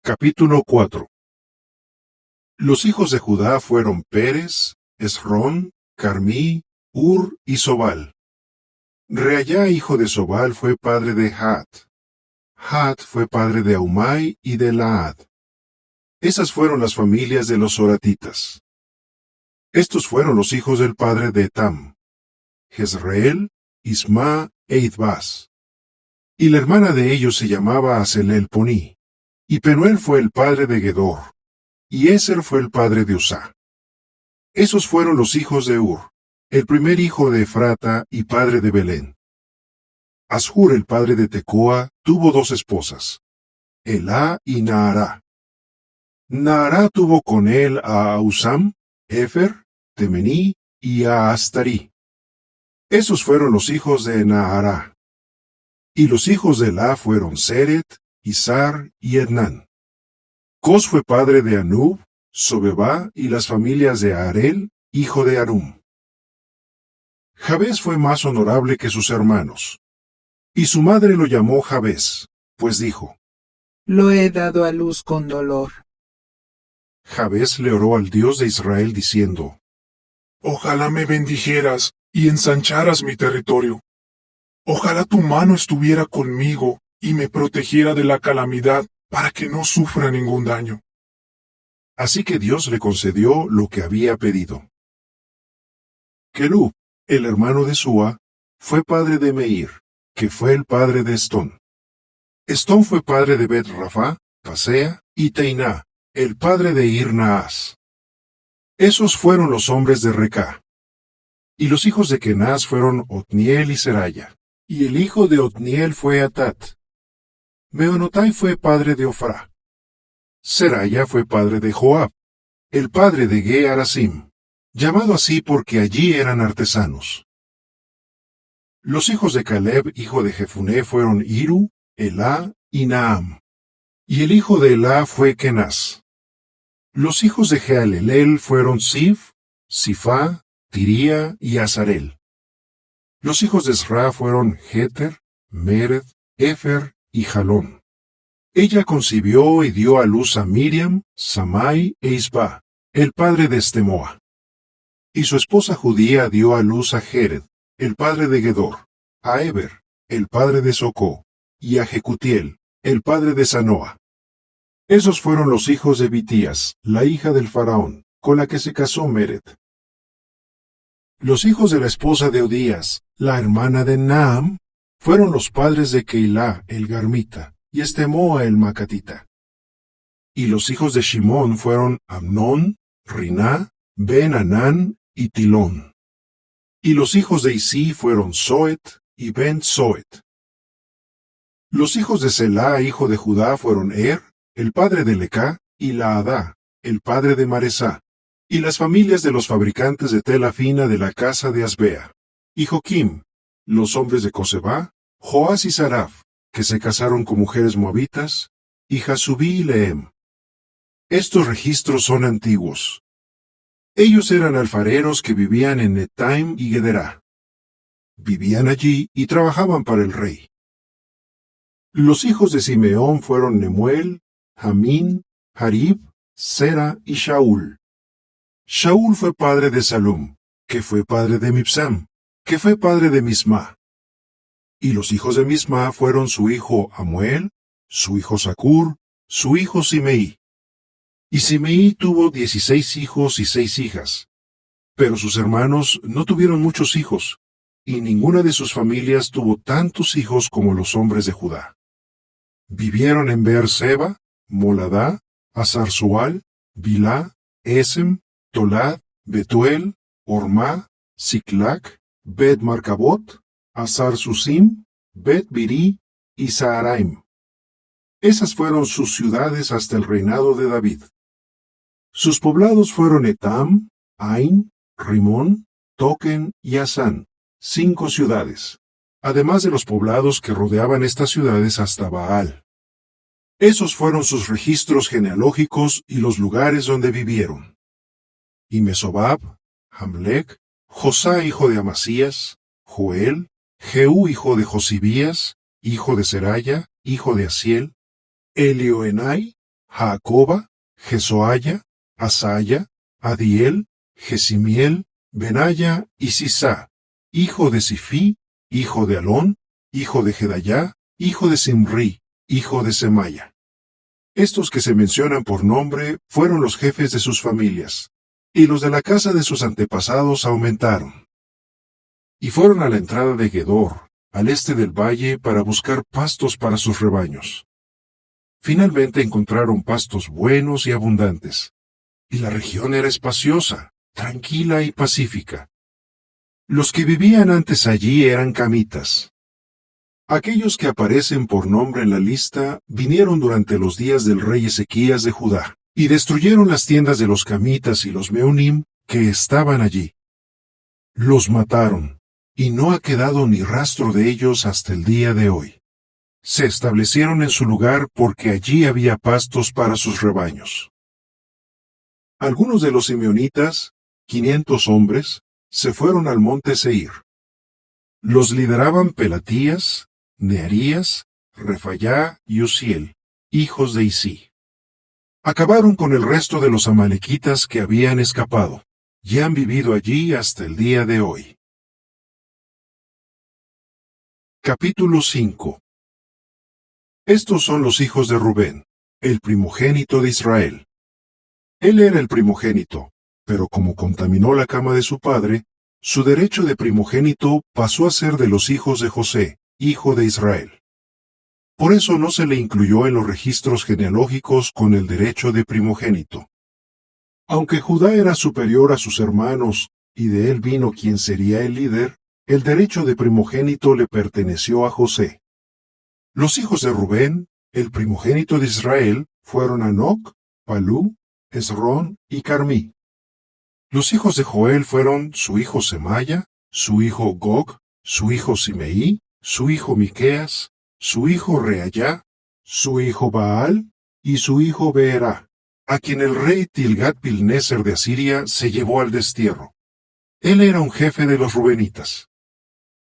Capítulo 4. Los hijos de Judá fueron Pérez, Esrón, Carmí, Ur y Sobal. Reayá, hijo de Sobal, fue padre de Hat. Hat fue padre de Ahumai y de Laad. Esas fueron las familias de los soratitas. Estos fueron los hijos del padre de Etam: Jezreel, Isma e Idbas. Y la hermana de ellos se llamaba Aselel Poní. Y Penuel fue el padre de Gedor, y Eser fue el padre de Usá. Esos fueron los hijos de Ur, el primer hijo de Efrata y padre de Belén. Ashur, el padre de Tecoa, tuvo dos esposas, Elá y Naará. Naará tuvo con él a Usam, Efer, Temení y a Astarí. Esos fueron los hijos de Naará. Y los hijos de Elá fueron Seret, Izar y Ednán. Cos fue padre de Anub, Sobebá y las familias de Arel, hijo de Arum. Jabes fue más honorable que sus hermanos. Y su madre lo llamó Jabes, pues dijo: Lo he dado a luz con dolor. Jabes le oró al Dios de Israel diciendo: Ojalá me bendijeras y ensancharas mi territorio. Ojalá tu mano estuviera conmigo y me protegiera de la calamidad para que no sufra ningún daño. Así que Dios le concedió lo que había pedido. Kelub, el hermano de Sua, fue padre de Meir, que fue el padre de Estón. Estón fue padre de Bet-Rafa, Pasea y Teiná, el padre de Ir-Naas. Esos fueron los hombres de Recá. Y los hijos de Kenaz fueron Otniel y Seraya, y el hijo de Otniel fue Atat. Meonotai fue padre de Ofrá. Seraya fue padre de Joab, el padre de Ge-Arasim, llamado así porque allí eran artesanos. Los hijos de Caleb, hijo de Jefuné, fueron Iru, Elá y Naam. Y el hijo de Elá fue Kenaz. Los hijos de Jehalelel fueron Sif, Sifá, Tiría y Azarel. Los hijos de Esra fueron Jeter, Mered, Efer y Jalón. Ella concibió y dio a luz a Miriam, Samai e Isba, el padre de Estemoa. Y su esposa judía dio a luz a Jered, el padre de Gedor, a Eber, el padre de Socó, y a Jecutiel, el padre de Sanoa. Esos fueron los hijos de Bitías, la hija del faraón, con la que se casó Mered. Los hijos de la esposa de Odías, la hermana de Naam, fueron los padres de Keilá, el Garmita, y Estemoa, el Macatita. Y los hijos de Shimón fueron Amnón, Riná, Ben-Anán y Tilón. Y los hijos de Isí fueron Zoet y Ben-Zoet. Los hijos de Selá, hijo de Judá, fueron el padre de Lecá, y Laadá, el padre de Maresá, y las familias de los fabricantes de tela fina de la casa de Asbea. Y Joquim, los hombres de Cosebá, Joás y Saraf, que se casaron con mujeres moabitas, y Jasubí y Lehem. Estos registros son antiguos. Ellos eran alfareros que vivían en Netaim y Gederá. Vivían allí y trabajaban para el rey. Los hijos de Simeón fueron Nemuel, Jamín, Jarib, Sera y Shaul. Shaul fue padre de Salum, que fue padre de Mibsam, que fue padre de Misma. Y los hijos de Misma fueron su hijo Amuel, su hijo Sacur, su hijo Simeí. Y Simeí tuvo 16 hijos y 6 hijas. Pero sus hermanos no tuvieron muchos hijos, y ninguna de sus familias tuvo tantos hijos como los hombres de Judá. Vivieron en Beer-seba, Moladá, Hazar-Sual, Bilá, Esem, Tolad, Betuel, Ormá, Siclac, Bet-Marcabot, Hazar-Susim, Bet-Birí y Saharaim. Esas fueron sus ciudades hasta el reinado de David. Sus poblados fueron Etam, Ain, Rimón, Token y Asán, 5 ciudades, además de los poblados que rodeaban estas ciudades hasta Baal. Esos fueron sus registros genealógicos y los lugares donde vivieron. Y Mesobab, Jamlec, Josá hijo de Amasías, Joel, Jehú hijo de Josibías, hijo de Seraya, hijo de Asiel, Elioenai, Jacoba, Jesoaya, Asaya, Adiel, Jesimiel, Benaya y Sisá, hijo de Sifí, hijo de Alón, hijo de Gedayá, hijo de Simri, hijo de Semaya. Estos que se mencionan por nombre fueron los jefes de sus familias, y los de la casa de sus antepasados aumentaron. Y fueron a la entrada de Gedor, al este del valle, para buscar pastos para sus rebaños. Finalmente encontraron pastos buenos y abundantes, y la región era espaciosa, tranquila y pacífica. Los que vivían antes allí eran camitas. Aquellos que aparecen por nombre en la lista vinieron durante los días del rey Ezequías de Judá, y destruyeron las tiendas de los camitas y los meonim que estaban allí. Los mataron, y no ha quedado ni rastro de ellos hasta el día de hoy. Se establecieron en su lugar porque allí había pastos para sus rebaños. Algunos de los simeonitas, 500 hombres, se fueron al monte Seir. Los lideraban Pelatías, Nearías, Refayá y Uziel, hijos de Isí. Acabaron con el resto de los amalequitas que habían escapado, y han vivido allí hasta el día de hoy. Capítulo 5. Estos son los hijos de Rubén, el primogénito de Israel. Él era el primogénito, pero como contaminó la cama de su padre, su derecho de primogénito pasó a ser de los hijos de José, hijo de Israel. Por eso no se le incluyó en los registros genealógicos con el derecho de primogénito. Aunque Judá era superior a sus hermanos, y de él vino quien sería el líder, el derecho de primogénito le perteneció a José. Los hijos de Rubén, el primogénito de Israel, fueron Anoc, Palú, Esrón y Carmí. Los hijos de Joel fueron su hijo Semaya, su hijo Gog, su hijo Simeí, su hijo Miqueas, su hijo Reayá, su hijo Baal y su hijo Beerá, a quien el rey Tilgat-Pilneser de Asiria se llevó al destierro. Él era un jefe de los rubenitas.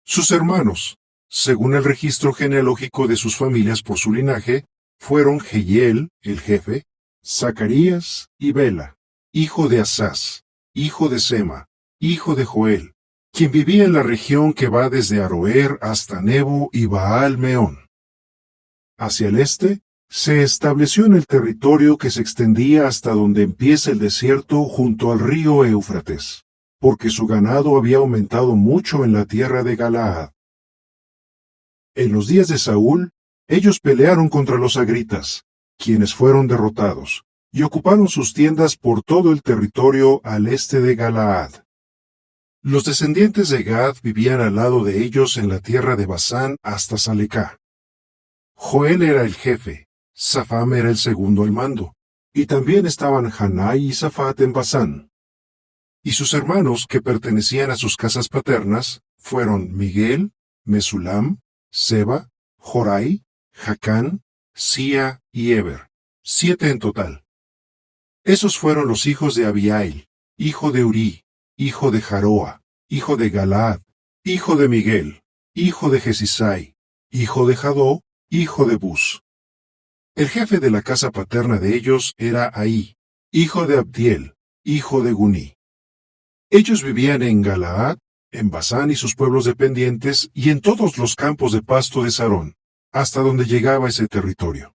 Sus hermanos, según el registro genealógico de sus familias por su linaje, fueron Jehiel, el jefe, Zacarías y Bela, hijo de Asás, hijo de Sema, hijo de Joel, quien vivía en la región que va desde Aroer hasta Nebo y Baal Meón. Hacia el este, se estableció en el territorio que se extendía hasta donde empieza el desierto junto al río Éufrates, porque su ganado había aumentado mucho en la tierra de Galaad. En los días de Saúl, ellos pelearon contra los agritas, quienes fueron derrotados, y ocuparon sus tiendas por todo el territorio al este de Galaad. Los descendientes de Gad vivían al lado de ellos en la tierra de Basán hasta Salecá. Joel era el jefe, Safam era el segundo al mando, y también estaban Hanai y Safat en Basán. Y sus hermanos que pertenecían a sus casas paternas fueron Miguel, Mesulam, Seba, Jorai, Jacán, Sia y Eber, 7 en total. Esos fueron los hijos de Abiail, hijo de Uri, hijo de Jaroa, hijo de Galaad, hijo de Miguel, hijo de Jesisai, hijo de Jadó, hijo de Bus. El jefe de la casa paterna de ellos era Ahí, hijo de Abdiel, hijo de Guní. Ellos vivían en Galaad, en Basán y sus pueblos dependientes, y en todos los campos de pasto de Sarón, hasta donde llegaba ese territorio.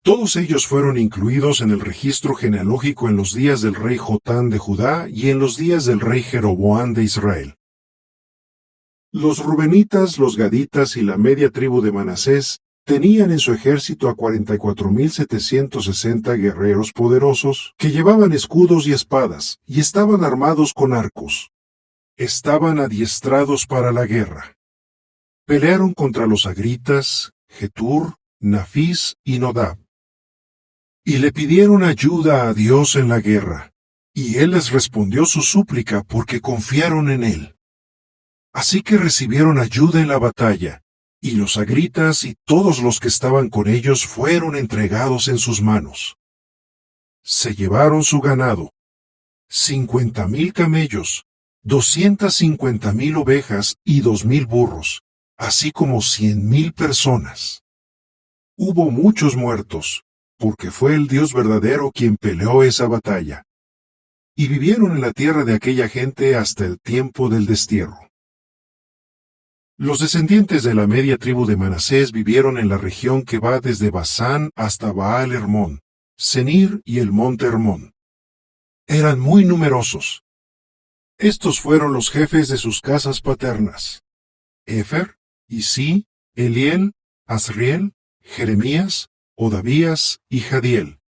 Todos ellos fueron incluidos en el registro genealógico en los días del rey Jotán de Judá y en los días del rey Jeroboam de Israel. Los rubenitas, los gaditas y la media tribu de Manasés tenían en su ejército a 44,760 guerreros poderosos que llevaban escudos y espadas y estaban armados con arcos. Estaban adiestrados para la guerra. Pelearon contra los agritas, Getur, Nafis y Nodab. Y le pidieron ayuda a Dios en la guerra, y él les respondió su súplica porque confiaron en él. Así que recibieron ayuda en la batalla, y los agritas y todos los que estaban con ellos fueron entregados en sus manos. Se llevaron su ganado, 50,000 camellos, 250,000 ovejas y 2,000 burros, así como 100,000 personas. Hubo muchos muertos, porque fue el Dios verdadero quien peleó esa batalla. Y vivieron en la tierra de aquella gente hasta el tiempo del destierro. Los descendientes de la media tribu de Manasés vivieron en la región que va desde Basán hasta Baal Hermón, Senir y el monte Hermón. Eran muy numerosos. Estos fueron los jefes de sus casas paternas: Efer, Isí, Eliel, Asriel, Jeremías, Odavías y Jadiel.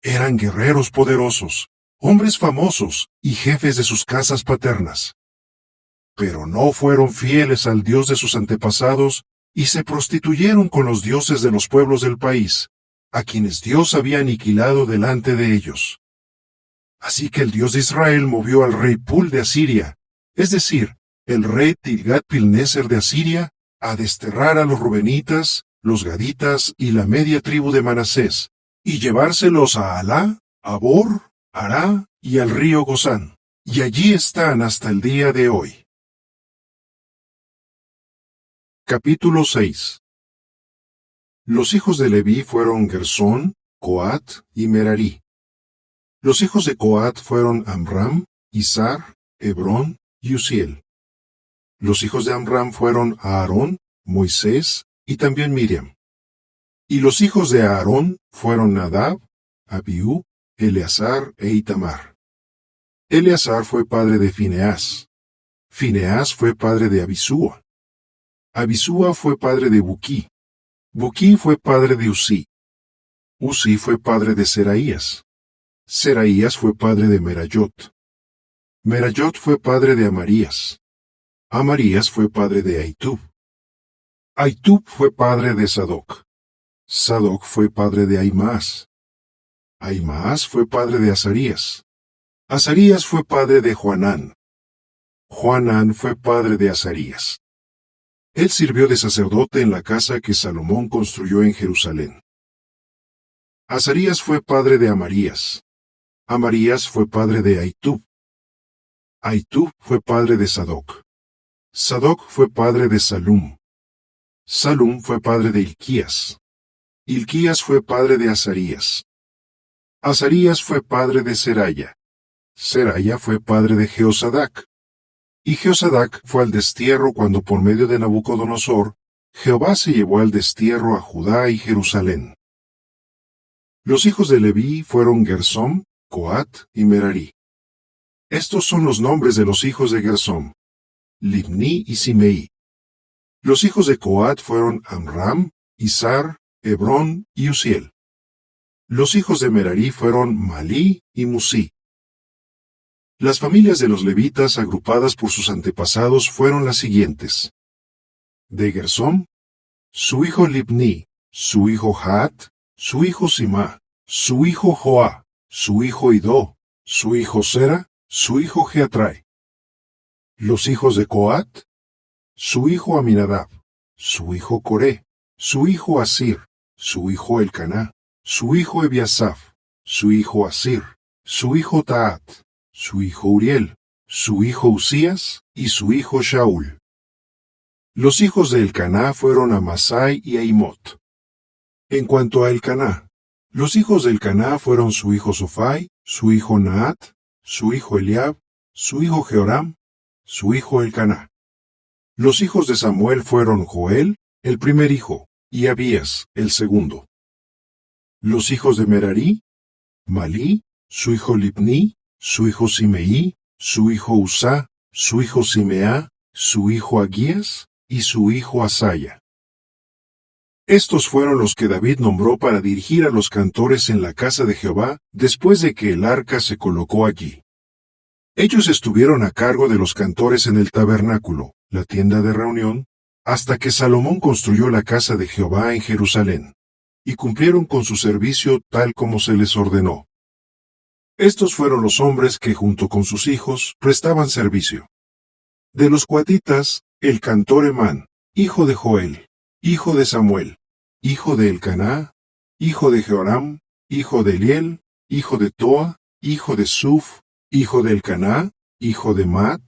Eran guerreros poderosos, hombres famosos y jefes de sus casas paternas. Pero no fueron fieles al Dios de sus antepasados y se prostituyeron con los dioses de los pueblos del país, a quienes Dios había aniquilado delante de ellos. Así que el Dios de Israel movió al rey Pul de Asiria, es decir, el rey Tilgat-Pilneser de Asiria, a desterrar a los rubenitas, los gaditas y la media tribu de Manasés, y llevárselos a Alá, a Bor, Ará y al río Gozán, y allí están hasta el día de hoy. Capítulo 6. Los hijos de Leví fueron Gersón, Coat y Merarí. Los hijos de Coat fueron Amram, Izar, Hebrón y Uziel. Los hijos de Amram fueron Aarón, Moisés y también Miriam. Y los hijos de Aarón fueron Nadab, Abiú, Eleazar e Itamar. Eleazar fue padre de Fineás. Fineás fue padre de Abisúa. Abisúa fue padre de Buquí. Buquí fue padre de Uzí. Uzí fue padre de Seraías. Seraías fue padre de Merayot. Merayot fue padre de Amarías. Amarías fue padre de Ahitub. Ahitub fue padre de Sadoc. Sadoc fue padre de Ahimaas. Ahimaas fue padre de Azarías. Azarías fue padre de Joanán. Joanán fue padre de Azarías. Él sirvió de sacerdote en la casa que Salomón construyó en Jerusalén. Azarías fue padre de Amarías. Amarías fue padre de Ahitub. Ahitub fue padre de Sadoc. Sadoc fue padre de Salum. Salum fue padre de Hilquías. Hilquías fue padre de Azarías. Azarías fue padre de Seraya. Seraya fue padre de Jeosadac. Y Jeosadac fue al destierro cuando por medio de Nabucodonosor, Jehová se llevó al destierro a Judá y Jerusalén. Los hijos de Leví fueron Gersón, Coat y Merarí. Estos son los nombres de los hijos de Gersón: Libní y Simeí. Los hijos de Coat fueron Amram, Izar, Hebrón y Uziel. Los hijos de Merarí fueron Malí y Musí. Las familias de los levitas agrupadas por sus antepasados fueron las siguientes: de Gersón, su hijo Libní, su hijo Jaat, su hijo Simá, su hijo Joá, su hijo Idó, su hijo Sera, su hijo Jeatrai. Los hijos de Coat, su hijo Aminadab, su hijo Coré, su hijo Asir, su hijo Elcaná, su hijo Ebiasaf, su hijo Asir, su hijo Taat, su hijo Uriel, su hijo Uzías y su hijo Shaul. Los hijos de Elcaná fueron Amasai y Ahimot. En cuanto a Elcaná, los hijos de Elcaná fueron su hijo Sofai, su hijo Naat, su hijo Eliab, su hijo Jehoram, su hijo Elcaná. Los hijos de Samuel fueron Joel, el primer hijo, y Abías, el segundo. Los hijos de Merarí, Malí, su hijo Libní, su hijo Simeí, su hijo Usá, su hijo Simeá, su hijo Agías y su hijo Asaya. Estos fueron los que David nombró para dirigir a los cantores en la casa de Jehová después de que el arca se colocó allí. Ellos estuvieron a cargo de los cantores en el tabernáculo, la tienda de reunión, hasta que Salomón construyó la casa de Jehová en Jerusalén, y cumplieron con su servicio tal como se les ordenó. Estos fueron los hombres que junto con sus hijos prestaban servicio. De los coatitas, el cantor Emán, hijo de Joel, hijo de Samuel, hijo de Elcaná, hijo de Jehoram, hijo de Eliel, hijo de Toa, hijo de Suf, hijo de Elcaná, hijo de Mat,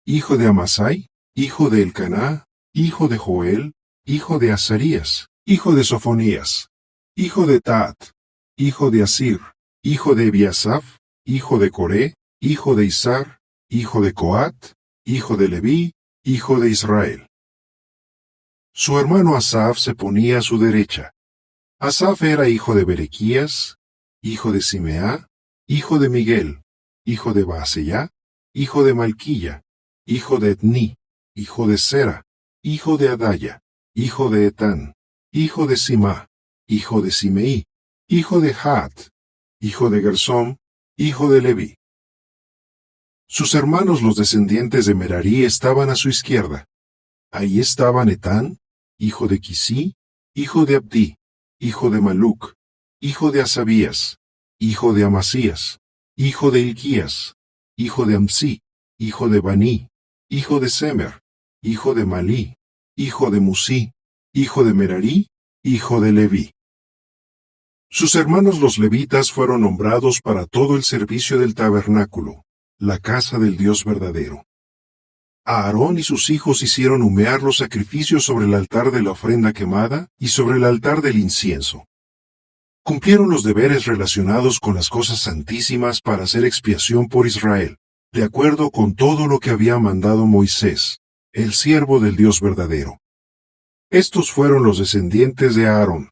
hijo de Amasai, hijo de Elcaná, hijo de Joel, hijo de Azarías, hijo de Sofonías, hijo de Taat, hijo de Asir, hijo de Ebiasaf, hijo de Coré, hijo de Izar, hijo de Coat, hijo de Leví, hijo de Israel. Su hermano Asaf se ponía a su derecha. Asaf era hijo de Berequías, hijo de Simeá, hijo de Miguel, hijo de Baaseyá, hijo de Malquilla, hijo de Etní, hijo de Sera, hijo de Adaya, hijo de Etán, hijo de Simá, hijo de Simeí, hijo de Jaat, hijo de Gersóm, hijo de Leví. Sus hermanos los descendientes de Merarí estaban a su izquierda. Ahí estaban Etán, hijo de Quisí, hijo de Abdí, hijo de Maluc, hijo de Asabías, hijo de Amasías, hijo de Hilquías, hijo de Amsí, hijo de Baní, hijo de Semer, hijo de Malí, hijo de Musí, hijo de Merarí, hijo de Leví. Sus hermanos los levitas fueron nombrados para todo el servicio del tabernáculo, la casa del Dios verdadero. A Aarón y sus hijos hicieron humear los sacrificios sobre el altar de la ofrenda quemada y sobre el altar del incienso. Cumplieron los deberes relacionados con las cosas santísimas para hacer expiación por Israel, de acuerdo con todo lo que había mandado Moisés, el siervo del Dios verdadero. Estos fueron los descendientes de Aarón: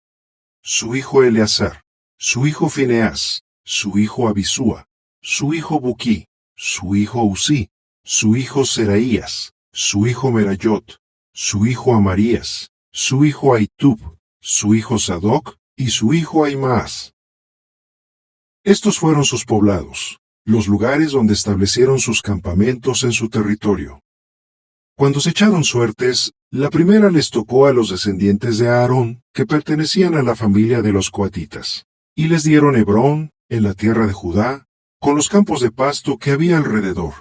su hijo Eleazar, su hijo Fineás, su hijo Abisúa, su hijo Buquí, su hijo Usí, su hijo Seraías, su hijo Merayot, su hijo Amarías, su hijo Ahitub, su hijo Sadoc y su hijo Ahimaas. Estos fueron sus poblados, los lugares donde establecieron sus campamentos en su territorio. Cuando se echaron suertes, la primera les tocó a los descendientes de Aarón, que pertenecían a la familia de los coatitas, y les dieron Hebrón, en la tierra de Judá, con los campos de pasto que había alrededor.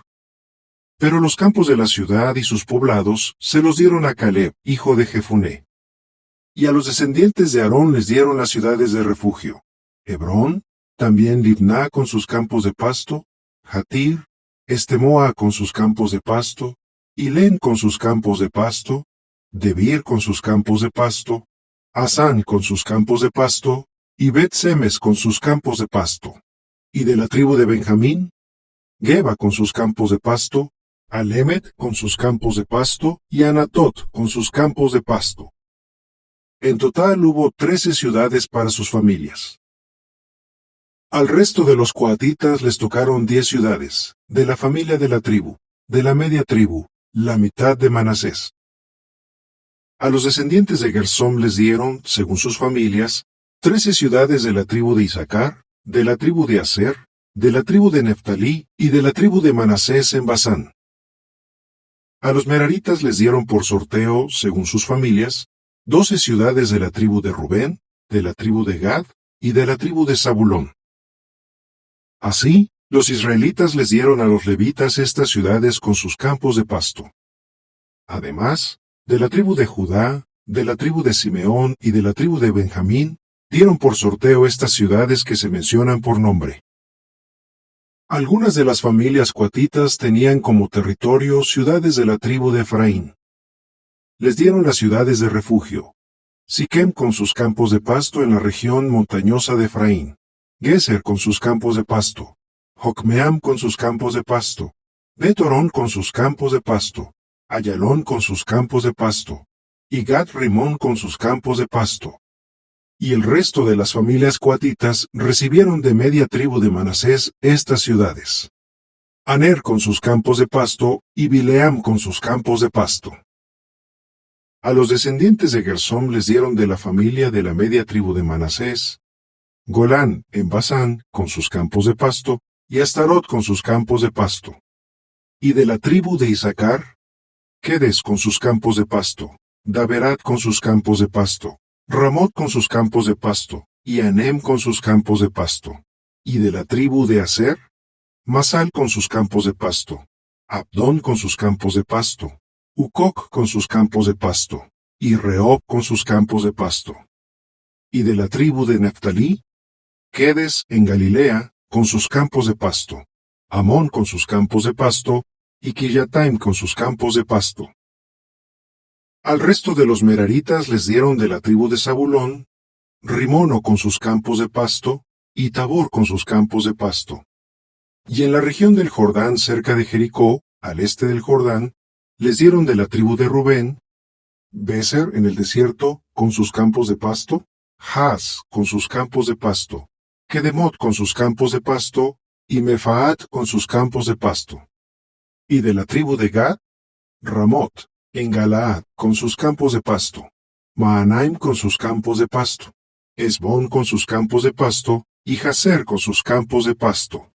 Pero los campos de la ciudad y sus poblados se los dieron a Caleb, hijo de Jefuné. Y a los descendientes de Aarón les dieron las ciudades de refugio: Hebrón, también Libná con sus campos de pasto, Jatir, Estemoa con sus campos de pasto, Hilén con sus campos de pasto, Debir con sus campos de pasto, Asán con sus campos de pasto, y Bet-Semes con sus campos de pasto. Y de la tribu de Benjamín, Geba con sus campos de pasto, Alemet con sus campos de pasto, y Anatot con sus campos de pasto. En total hubo 13 ciudades para sus familias. Al resto de los coatitas les tocaron 10 ciudades, de la familia de la tribu, de la media tribu, la mitad de Manasés. A los descendientes de Gersóm les dieron, según sus familias, 13 ciudades de la tribu de Isaacar, de la tribu de Aser, de la tribu de Neftalí y de la tribu de Manasés en Basán. A los meraritas les dieron por sorteo, según sus familias, 12 ciudades de la tribu de Rubén, de la tribu de Gad y de la tribu de Zabulón. Así, los israelitas les dieron a los levitas estas ciudades con sus campos de pasto. Además, de la tribu de Judá, de la tribu de Simeón y de la tribu de Benjamín, dieron por sorteo estas ciudades que se mencionan por nombre. Algunas de las familias coatitas tenían como territorio ciudades de la tribu de Efraín. Les dieron las ciudades de refugio: Siquem con sus campos de pasto en la región montañosa de Efraín, Geser con sus campos de pasto, Jocmeam con sus campos de pasto, Bet-Orón con sus campos de pasto, Ayalón con sus campos de pasto, y Gat-Rimón con sus campos de pasto. Y el resto de las familias coatitas recibieron de media tribu de Manasés estas ciudades: Aner con sus campos de pasto y Bileam con sus campos de pasto. A los descendientes de Gersóm les dieron de la familia de la media tribu de Manasés, Golán en Basán con sus campos de pasto y Astarot con sus campos de pasto. Y de la tribu de Isaacar, Quedes con sus campos de pasto, Daberat con sus campos de pasto, Ramot con sus campos de pasto, y Anem con sus campos de pasto. Y de la tribu de Aser, Masal con sus campos de pasto, Abdón con sus campos de pasto, Ucoc con sus campos de pasto, y Rehob con sus campos de pasto. Y de la tribu de Neftalí, Quedes en Galilea con sus campos de pasto, Amón con sus campos de pasto, y Kiriataim con sus campos de pasto. Al resto de los meraritas les dieron de la tribu de Zabulón, Rimono con sus campos de pasto, y Tabor con sus campos de pasto. Y en la región del Jordán cerca de Jericó, al este del Jordán, les dieron de la tribu de Rubén, Béser en el desierto con sus campos de pasto, Jaz con sus campos de pasto, Kedemot con sus campos de pasto, y Mefaat con sus campos de pasto. Y de la tribu de Gad, Ramot, en Galaad con sus campos de pasto, Mahanaim con sus campos de pasto, Esbón con sus campos de pasto, y Jazer con sus campos de pasto.